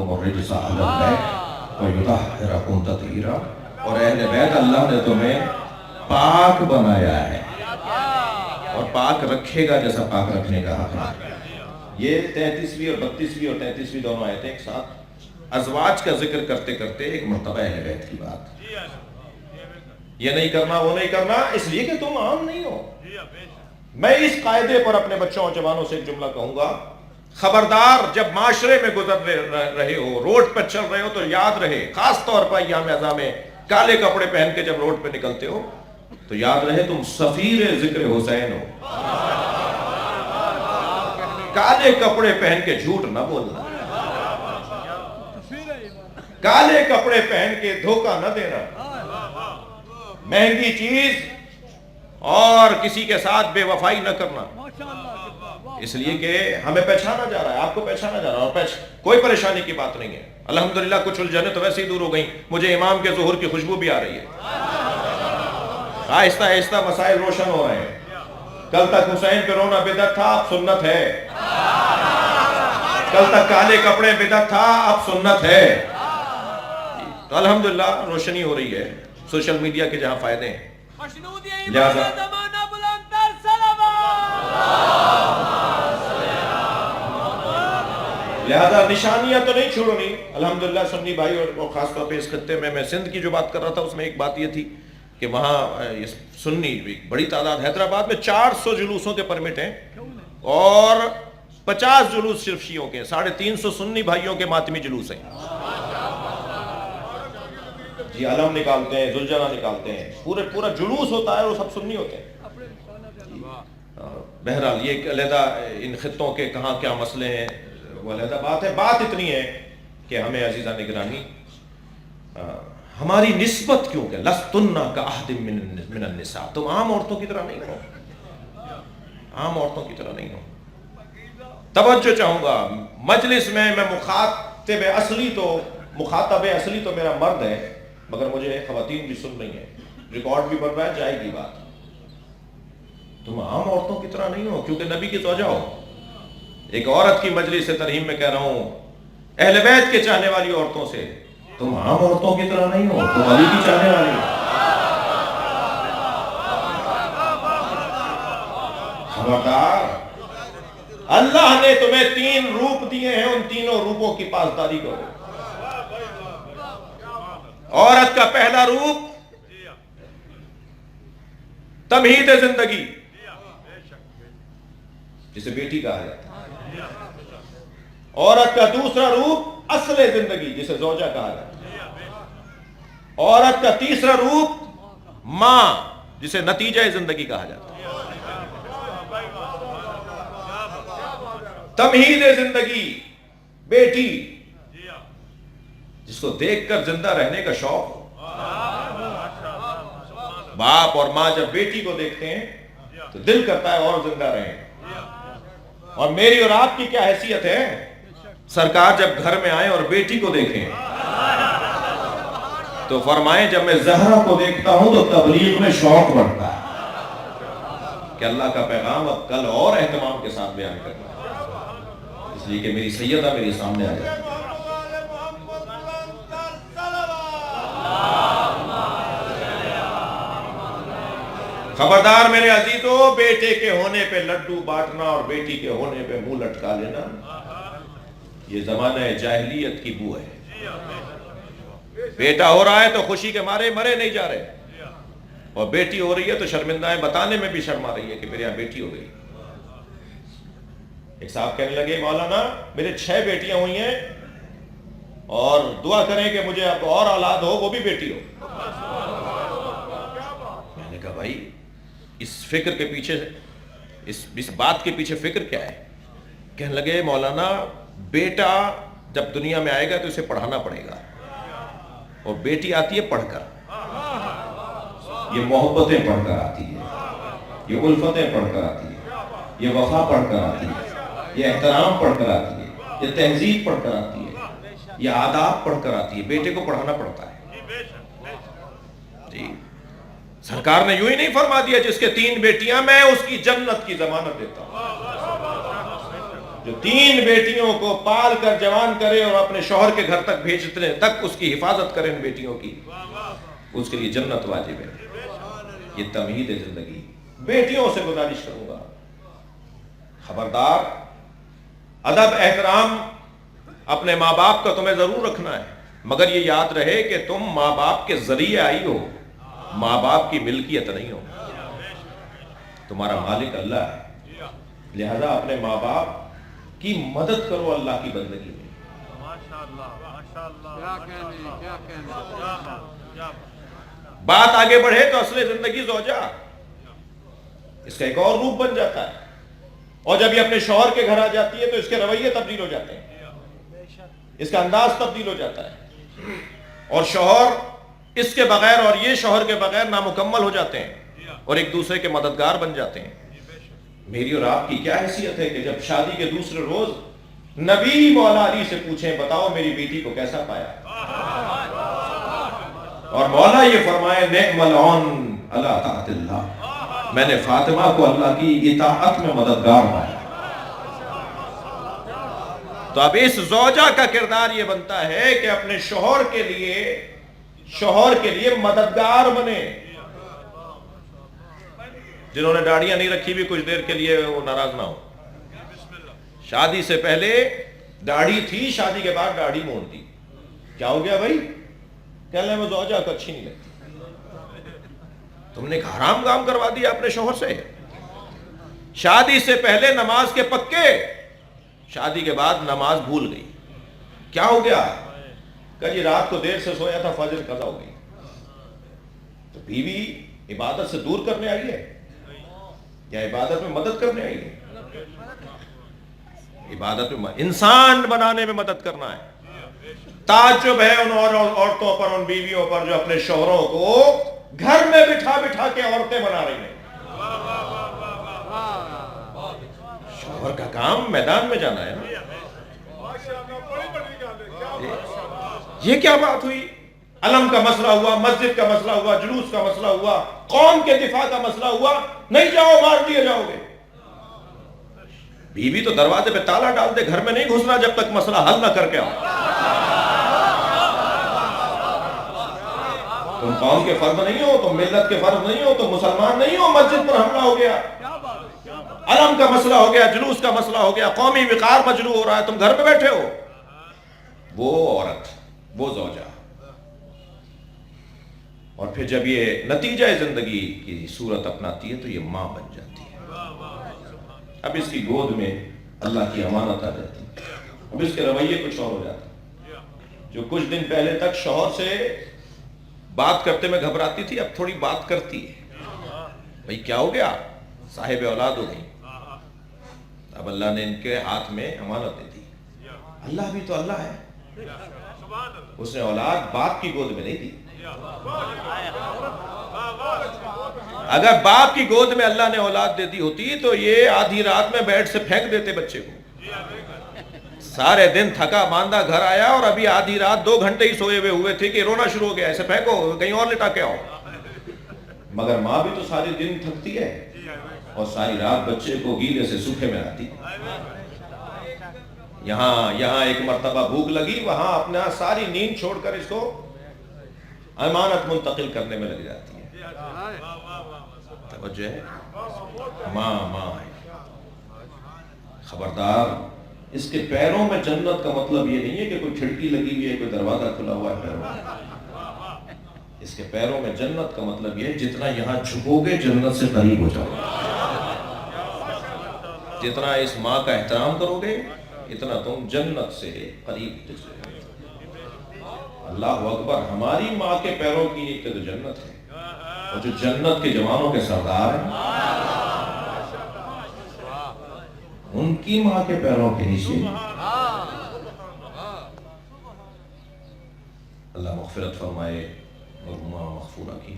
अलैकुम अर्रिज्स अहल बैत व युतहिरकुम तत्हीरा। और अहले बैत अल्लाह ने तुम्हें पाक बनाया है और पाक रखेगा जैसा पाक रखने का हक है। ये 33वीं और 32वीं और 33वीं दोनों आयतें एक साथ अज़वाज का जिक्र करते करते एक मर्तबा अहले बैत की बात, ये नहीं करना वो नहीं करना, इसलिए कि तुम आम नहीं हो। मैं इस कायदे पर अपने बच्चों और जवानों से एक जुमला कहूंगा, खबरदार जब माशरे में गुजर रहे हो, रोड पर चल रहे हो, तो याद रहे, खास तौर पर अय्याम अज़ा में काले कपड़े पहन के जब रोड पे निकलते हो तो याद रहे तुम सफीर जिक्र हुसैन हो। काले कपड़े पहन के झूठ ना बोलना, काले कपड़े पहन के धोखा न देना, महंगी चीज और किसी के साथ बेवफाई न करना, इसलिए कि हमें पहचाना जा रहा है, आपको पहचाना जा रहा है और कोई परेशानी की बात नहीं है। अल्हम्दुलिल्लाह कुछ उलझने तो वैसे ही दूर हो गई, मुझे इमाम के ज़ुहूर की खुशबू भी आ रही है, आहिस्ता आहिस्ता मसाइल रोशन हो रहे हैं। कल तक हुसैन पे रोना बिदअत था, अब सुन्नत है। कल तक काले कपड़े बिदअत था, अब सुन्नत है। तो अल्हम्दुलिल्लाह रोशनी हो रही है, सोशल मीडिया के जहां फायदे हैं। लिहाजा निशानियां तो नहीं छोड़नी। अल्हम्दुलिल्लाह सुन्नी भाई और खासतौर पे इस खत्ते में, मैं सिंध की जो बात कर रहा था उसमें एक बात ये थी कि वहाँ सुन्नी बड़ी तादाद, हैदराबाद में 400 जुलूसों के परमिट हैं और 50 जुलूस सिर्फ शियों के, 350 सुन्नी भाइयों के मातमी जुलूस हैं जी। अलम निकालते हैं, जुलजना निकालते हैं, पूरा जुलूस होता है, वो सब सुन्नी होते हैं। बहरहाल ये अलहदा इन खित्तों के कहाँ क्या मसले हैं वो अलहदा बात है। बात इतनी है कि हमें अजीज़ा निगरानी हमारी निस्बत क्यों के लस्तुन्ना का अहदिम मिनन निसा, तुम आम औरतों की तरह नहीं हो, आम औरतों की तरह नहीं हो। तवज्जो चाहूंगा मजलिस में, मैं मुखातब असली तो मेरा मर्द है, मगर मुझे खवातीन भी सुन रही हैं, रिकॉर्ड भी बन रहा है, जाएगी बात। तुम आम औरतों की तरह नहीं हो क्योंकि नबी की तवज्जो हो। एक औरत की मजलिस से तरहीम में कह रहा हूं अहले बैत के चाहने वाली औरतों से, तुम आम औरतों की तरह नहीं हो, तुम अली की चाहने वाली हो। खबरदार, अल्लाह ने तुम्हें 3 रूप दिए हैं, उन तीनों रूपों की पासदारी करो। औरत का पहला रूप तमहीद जिंदगी, जिसे बेटी कहा जाता है। औरत का दूसरा रूप असले जिंदगी, जिसे ज़ौजा कहा जाता है। औरत का तीसरा रूप मां, जिसे नतीजा जिंदगी कहा जाता है। तमहीद जिंदगी बेटी, जिसको देखकर जिंदा रहने का शौक हो। बाप और मां जब बेटी को देखते हैं तो दिल करता है और जिंदा रहें। और मेरी और आपकी क्या हैसियत है, सरकार जब घर में आए और बेटी को देखें तो फरमाएं जब मैं ज़हरा को देखता हूं तो तबलीग में शौक बढ़ता है कि अल्लाह का पैगाम अब कल और एहतमाम के साथ बयान करना, इसलिए कि मेरी सैयदा मेरे सामने आ जाए। खबरदार मेरे अजीजों, बेटे के होने पे लड्डू बांटना और बेटी के होने पे मुंह लटका लेना, ये जमाना जाहिलियत की बू है। बेटा हो रहा है तो खुशी के मारे मरे नहीं जा रहे, और बेटी हो रही है तो शर्मिंदा बताने में भी शर्मा रही है कि मेरे यहाँ बेटी हो गई। एक साहब कहने लगे मौलाना मेरे 6 बेटियां हुई हैं और दुआ करें कि मुझे अब और औलाद हो, वो भी बेटी हो। मैंने कहा भाई इस फिक्र के पीछे, इस बात के पीछे फिक्र क्या है? कहने लगे मौलाना बेटा जब दुनिया में आएगा तो इसे पढ़ाना पड़ेगा, और बेटी आती है पढ़कर, ये मोहब्बतें पढ़कर आती है, ये उल्फतें पढ़कर आती है, ये वफा पढ़कर आती है, ये एहतराम पढ़कर आती है, ये तहजीब पढ़कर आती है, ये आदाब पढ़कर आती है। बेटे को पढ़ाना पड़ता है जी। सरकार ने यूं ही नहीं फरमा दिया जिसके 3 बेटियां मैं उसकी जन्नत की जमानत देता हूं। जो 3 बेटियों को पाल कर जवान करे और अपने शौहर के घर तक भेजने तक उसकी हिफाजत करे इन बेटियों की, उसके लिए जन्नत वाजिब है। ये तमहीद है जिंदगी। बेटियों से गुजारिश करूंगा, खबरदार, अदब एहतराम अपने माँ बाप का तुम्हें जरूर रखना है, मगर ये याद रहे कि तुम माँ बाप के जरिए आई हो, माँ बाप की मिल्कियत नहीं हो। तुम्हारा मालिक अल्लाह है, लिहाजा अपने माँ बाप की मदद करो अल्लाह की बंदगी में। बात आगे बढ़े तो असले जिंदगी ज़ौजा इसका एक और रूप बन जाता है, और जब ये अपने शौहर के घर आ जाती है तो इसके रवैये तब्दील हो जाते हैं, इसका अंदाज तब्दील हो जाता है, और शौहर इसके बगैर और ये शौहर के बगैर नामुकम्मल हो जाते हैं और एक दूसरे के मददगार बन जाते हैं। मेरी और आपकी क्या हैसियत है कि जब शादी के दूसरे रोज नबी मौला अली से पूछें, बताओ मेरी बेटी को कैसा पाया, और मौला ये फरमाए, नेअमल औन अला ताअतिल्लाह, मैंने फातिमा को अल्लाह की इताअत में मददगार पाया। तो अब इस ज़ौजा का किरदार ये बनता है कि अपने शौहर के लिए मददगार बने। जिन्होंने दाढ़ियां नहीं रखी भी कुछ देर के लिए वो नाराज ना हो। शादी से पहले दाढ़ी थी, शादी के बाद दाढ़ी मोड़ दी, क्या हो गया भाई? कहने में ज़ौजा को अच्छी नहीं लगती। तुमने हराम काम करवा दिया अपने शौहर से। शादी से पहले नमाज के पक्के, शादी के बाद नमाज भूल गई, क्या हो गया? कल रात को देर से सोया था, फजर कज़ा हो गई। तो बीवी इबादत से दूर करने आई है या इबादत में मदद करने आई है? इबादत में, इंसान बनाने में मदद करना है। ताज्जुब है उन औरतों पर, उन बीवियों पर जो अपने शौहरों को घर में बिठा बिठा के औरतें बना रही हैं। शौहर का काम मैदान में जाना है ना। ये क्या बात हुई? अलम का मसला हुआ, मस्जिद का मसला हुआ, जुलूस का मसला हुआ, कौम के दिफा का मसला हुआ, नहीं जाओ मार दिए जाओगे। बीवी तो दरवाजे पे ताला डाल दे, घर में नहीं घुसना जब तक मसला हल ना करके आओ। तुम कौम के फर्द नहीं हो, तुम मिल्लत के फर्द नहीं हो, तुम मुसलमान नहीं हो, मस्जिद पर हमला हो गया, अलम का मसला हो गया, जुलूस का मसला हो गया, कौमी विकार मजलू हो रहा है, तुम घर पे बैठे हो। वो औरत, वो ज़ौजा, और फिर जब ये नतीजा जिंदगी की सूरत अपनाती है तो ये मां बन जाती है। अब इसकी गोद में अल्लाह की अमानत आ जाती है। अब इसके रवैये कुछ और हो जाते हैं। जो कुछ दिन पहले तक शौहर से बात करते में घबराती थी, अब थोड़ी बात करती है। भाई क्या हो गया? साहिब औलाद हो गई। अब अल्लाह ने इनके हाथ में अमानत दे दी। अल्लाह भी तो अल्लाह है, उसने औलाद बाप की गोद में नहीं दी। अगर बाप की गोद में अल्लाह ने औलाद दे दी होती तो ये आधी रात में बेड से फेंक देते बच्चे को। सारे दिन थका मांदा घर आया और अभी आधी रात 2 घंटे ही सोए हुए थे कि रोना शुरू हो गया, ऐसे फेंको, कहीं और लिटा के आओ। मगर माँ भी तो सारे दिन थकती है और सारी रात बच्चे को गीले से सूखे में लाती। यहाँ एक मर्तबा भूख लगी, वहां अपना सारी नींद छोड़कर इसको अमानत मुंतकिल करने में लग जाती है। तवज्जो है, माँ है। खबरदार, इसके पैरों में जन्नत का मतलब ये नहीं है कि कोई खिड़की लगी हुई है, कोई दरवाजा खुला हुआ है पैरों में। इसके पैरों में जन्नत का मतलब ये है जितना यहाँ झुकोगे जन्नत से करीब हो जाओगे। जितना इस माँ का एहतराम करोगे इतना तुम जन्नत से करीब हो। अल्लाह अकबर, हमारी माँ के पैरों की नीचे तो जन्नत है, और जो जन्नत के जवानों के सरदार हैं उनकी माँ के पैरों के नीचे अल्लाह मग़फ़िरत फरमाए और मग़फ़ूरा की,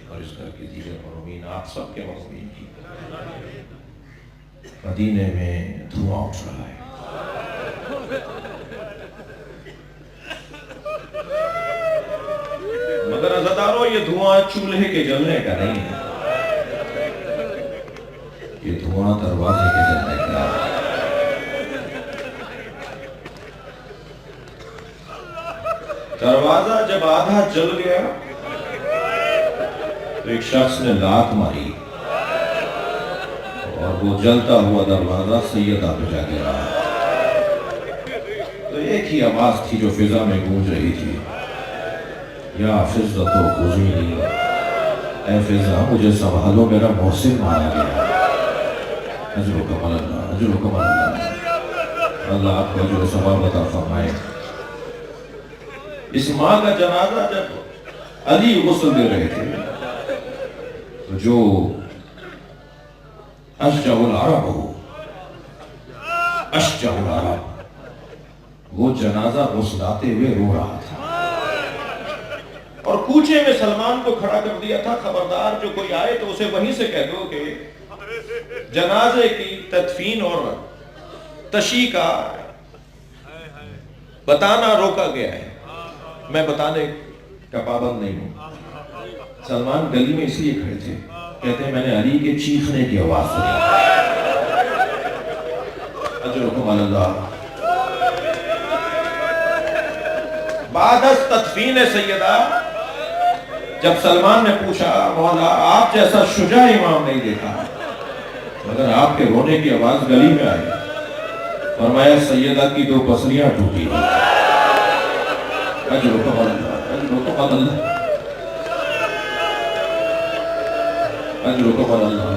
और इस घर की दीगर मरहूमीन, आप सबके मरहूमीन की। मदीने में धुआं उठ रहा है, मगर अज़ादारों ये धुआं चूल्हे के जलने का नहीं है, ये धुआं दरवाजे के जलने का है। दरवाजा जब आधा जल गया तो एक शख्स ने लात मारी और वो जलता हुआ दरवाजा सैयदा पे जा गिरा। तो एक ही आवाज थी जो फिजा में गूंज रही थी, या फिज़्ज़तो ख़ुज़ीनी, ऐ फिजा मुझे संभालो, मेरा मोहसिन मारा गया। अजरुकम अल्लाह, अजरुकम अल्लाह, अल्लाह आपको अजर सवाब अता फरमाए। इस माँ का जनाजा जब अली गुस्ल दे रहे थे तो जो अश्जउल अरब वो जनाजा गुस्लाते हुए रो रहा था और कूचे में सलमान को खड़ा कर दिया था, खबरदार जो कोई आए तो उसे वहीं से कह दो कि जनाजे की तदफीन और तशी का बताना रोका गया है, मैं बताने का पाबंद नहीं हूं। सलमान गली में इसलिए खड़े थे, कहते हैं मैंने अली के चीखने की आवाज सुनी। अजरुकुम अल्लाह। बादस तदफीन सैयदा, जब सलमान ने पूछा मौला आप जैसा शुजा इमाम नहीं देखा, मगर आपके रोने की आवाज गली में आई। फरमाया सैयदा की दो पसलियां टूटी। अजरुकुम अल्लाह, अजरुकुम अल्लाह, अजरुकुम अल्लाह।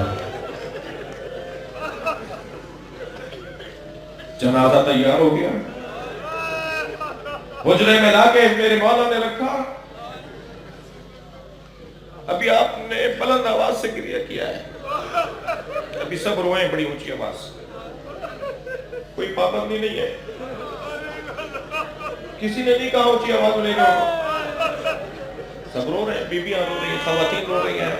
जनाजा तैयार हो गया, हुजरे में लाके मेरे मौला ने रखा। अभी आपने बुलंद आवाज से क्रिया किया है, अभी सब रोए बड़ी ऊंची आवाज से, कोई पाबंदी नहीं है, किसी ने नहीं कहा ऊंची आवाज में रो, सब रो रहे हैं, बीबियां रो रही हैं, खवातीन रो रही हैं।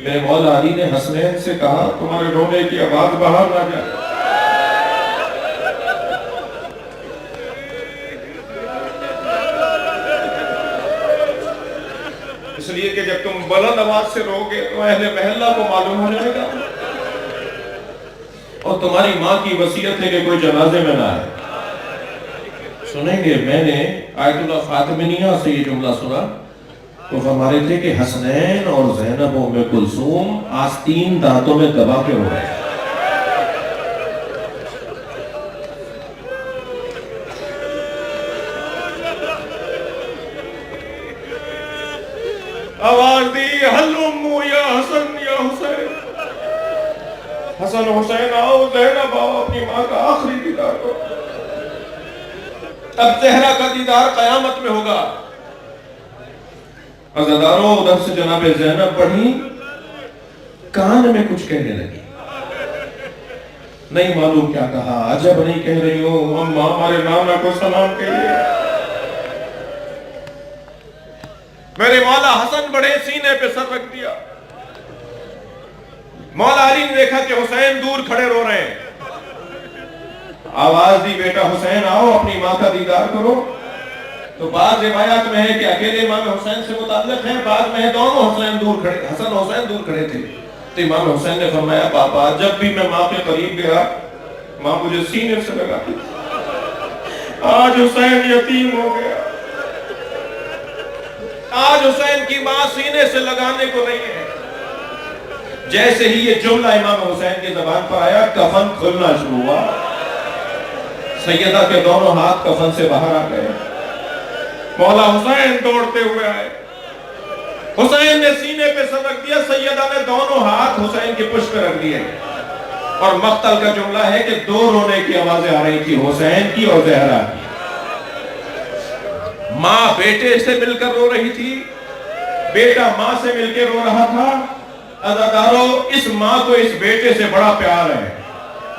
मेरे मौला अली ने हसनैन से कहा तुम्हारे रोने की आवाज बाहर ना जाए। इसलिए कि जब तुम बुलंद आवाज से रोगे तो अहले महल्ला को मालूम हो जाएगा और तुम्हारी माँ की वसीयत है कि कोई जनाजे में ना आए। सुनेंगे, मैंने आयतुल्लाह फातिमिनिया से ये जुमला सुना तो फरमा रहे थे कि हसनैन और ज़ैनब और उम्मे कुलसूम आस्तीन दांतों में दबा के रो रहे हैं। आवाज दी हल्लुम्मु या हसन या हुसैन, हसन हुसैन आओ, ज़ैनब आओ, अपनी माँ का आखिरी दीदार करो। अब ज़हरा का दीदार क़यामत में होगा। अज़ादारों उधर से जनाबे ज़ैनब बढ़ी, कान में कुछ कहने लगी, नहीं मालूम क्या कहा, अजब नहीं कह रही हो अम्मा हमारे नाना को सलाम कहिए। मेरे मौला हसन बड़े सीने पे सर रख दिया। मौला अली ने देखा कि हुसैन दूर खड़े रो रहे हैं, आवाज दी बेटा हुसैन आओ अपनी माँ का दीदार करो। तो बाद रिवायत में है कि अकेले इमाम हुसैन से मुताल्लिक है, बाद में है दोनों हुसैन दूर खड़े, हसन हुसैन दूर खड़े थे। तो इमाम हुसैन ने फरमाया पापा जब भी मैं माँ के करीब गया माँ मुझे सीने से लगाती, आज हुसैन यतीम हो गया, आज हुसैन की माँ सीने से लगाने को नहीं है। जैसे ही ये जुमला इमाम हुसैन की ज़बान पर आया कफन खुलना शुरू हुआ, सैयदा के दोनों हाथ कफन से बाहर आ गए। मौला हुसैन दौड़ते हुए आए, हुसैन ने सीने पे सर रख दिया, सैयदा ने दोनों हाथ हुसैन के पुष्प पे रख दिए और मक्तल का जुमला है कि दो रोने की आवाजें आ रही थी, हुसैन की और ज़हरा की। माँ बेटे से मिलकर रो रही थी, बेटा माँ से मिलकर रो रहा था। अज़ादारों इस माँ को इस बेटे से बड़ा प्यार है।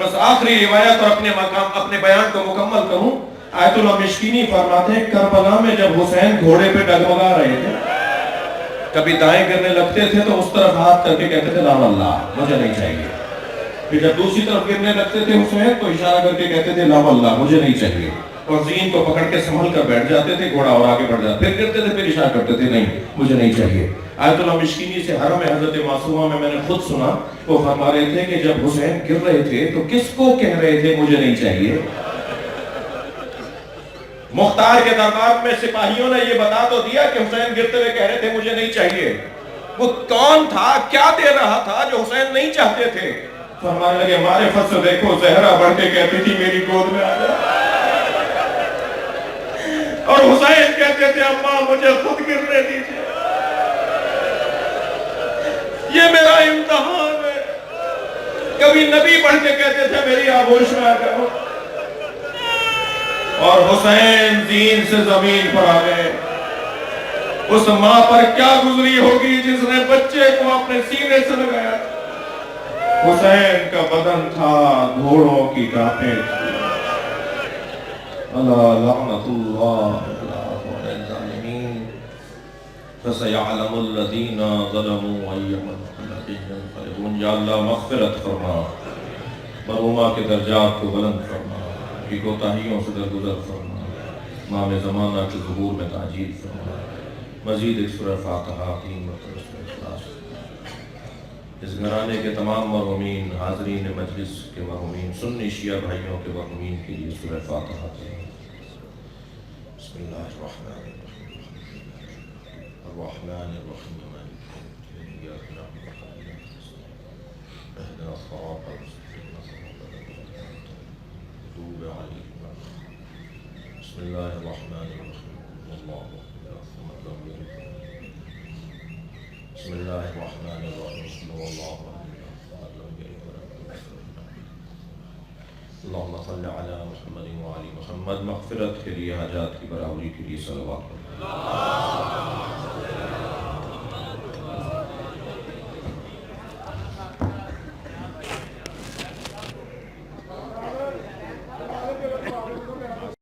बस आखिरी रिवायत और अपने बयान को मुकम्मल करूं, आयतुल्लाह मिश्किनी फरमाते हैं करबला में जब हुसैन घोड़े पे डगमगा रहे थे, कभी दाएं गिरने लगते थे तो उस तरफ हाथ करके कहते थे ला अल्लाह मुझे नहीं चाहिए, फिर जब दूसरी तरफ गिरने लगते थे हुसैन तो इशारा करके कहते थे ला अल्लाह मुझे नहीं चाहिए, और ज़ीन को पकड़ के संभल कर बैठ जाते थे, घोड़ा और आगे बढ़ जाता, फिर गिरते थे फिर इशारा करते थे नहीं मुझे नहीं चाहिए। आयतुल्लाह मिश्किनी से हरम हज़रत मासूमा में मैंने खुद सुना, वो फरमा रहे थे कि जब हुसैन गिर रहे थे तो किसको कह रहे थे मुझे नहीं चाहिए, مختار کے دربار میں سپاہیوں نے یہ بتا تو دیا کہ حسین گرتے ہوئے کہہ رہے تھے مجھے نہیں چاہیے. وہ کون تھا، کیا دے رہا تھا جو حسین نہیں چاہتے تھے؟ فرمانے لگے معرفت سے دیکھو، زہرا بڑھ کے کہتی تھی میری گود میں آ جا، اور حسین کہتے تھے اماں مجھے خود گرنے دیجیے، یہ میرا امتحان ہے. کبھی نبی بڑھ کے کہتے تھے میری آغوش میں آ جاؤ، اور حسین دین سے زمین پر آ گئے. اس ماں پر کیا گزری ہوگی جس نے بچے کو اپنے سینے سے لگایا. حسین کا بدن تھا گھوڑوں کی ٹانپیں تھی. اللہ لعنت اللہ علی الظالمین. فسيعلم الذين ظلموا أي منقلب ينقلبون. یا اللہ مغفرت فرما، مرحومہ کے درجات کو بلند فرما، کی کوتاہیوں سے درگزر فرما، امام زمانہ کے ظہور میں تعجیل فرما. مزید ایک سورہ فاتحہ 3 مرتبہ سورہ اخلاص. اس گھرانے کے تمام مرحومین، حاضرین مجلس کے مرحومین، سنی شیعہ بھائیوں کے مرحومین کے لیے سورہ فاتحہ. بسم اللہ الرحمن الرحیم الرحمن الرحیم إياك نعبد وإياك نستعين اهدنا الصراط المستقيم صراط الذين أنعمت عليهم غير المغضوب عليهم. بسم الله الرحمن الرحيم والله أكبر ثم لم يلد. بسم الله الرحمن الرحيم والله أكبر ثم لم يلد ولم يولد. اللهم صل على محمد وعلى محمد. مغفرت کے لیے، حاجات کی برابری کے لیے صلوات.